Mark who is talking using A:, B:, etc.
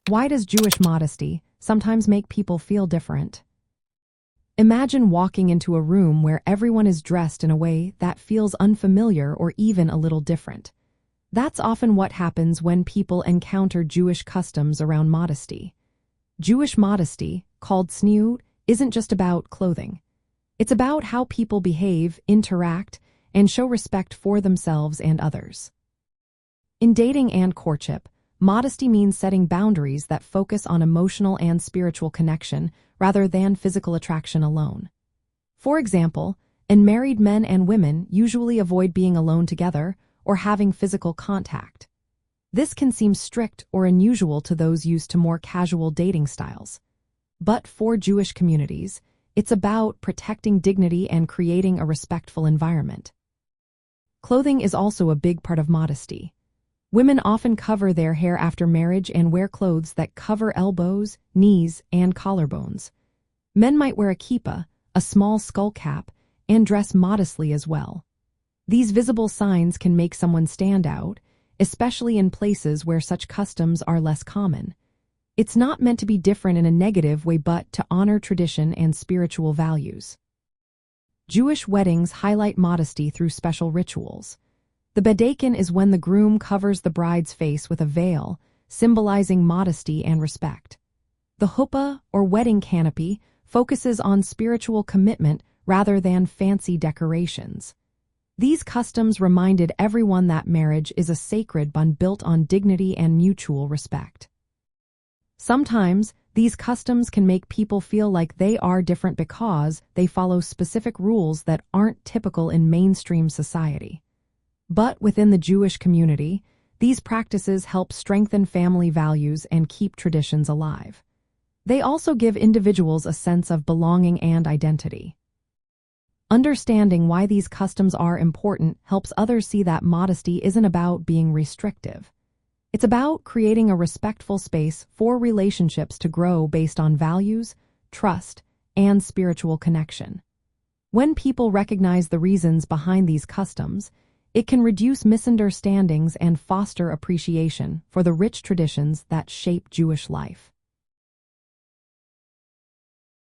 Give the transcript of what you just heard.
A: Why does Jewish modesty sometimes make people feel different? Imagine walking into a room where everyone is dressed in a way that feels unfamiliar or even a little different. That's often what happens when people encounter Jewish customs around modesty. Jewish modesty, called Tzniut, isn't just about clothing. It's about how people behave, interact, and show respect for themselves and others. In dating and courtship, modesty means setting boundaries that focus on emotional and spiritual connection rather than physical attraction alone. For example, married men and women usually avoid being alone together or having physical contact. This can seem strict or unusual to those used to more casual dating styles. But for Jewish communities, it's about protecting dignity and creating a respectful environment. Clothing is also a big part of modesty. Women often cover their hair after marriage and wear clothes that cover elbows, knees, and collarbones. Men might wear a kippah, a small skull cap, and dress modestly as well. These visible signs can make someone stand out, especially in places where such customs are less common. It's not meant to be different in a negative way but to honor tradition and spiritual values. Jewish weddings highlight modesty through special rituals. The bedeken is when the groom covers the bride's face with a veil, symbolizing modesty and respect. The chuppah, or wedding canopy, focuses on spiritual commitment rather than fancy decorations. These customs reminded everyone that marriage is a sacred bond built on dignity and mutual respect. Sometimes, these customs can make people feel like they are different because they follow specific rules that aren't typical in mainstream society. But within the Jewish community, these practices help strengthen family values and keep traditions alive. They also give individuals a sense of belonging and identity. Understanding why these customs are important helps others see that modesty isn't about being restrictive. It's about creating a respectful space for relationships to grow based on values, trust, and spiritual connection. When people recognize the reasons behind these customs, it can reduce misunderstandings and foster appreciation for the rich traditions that shape Jewish life.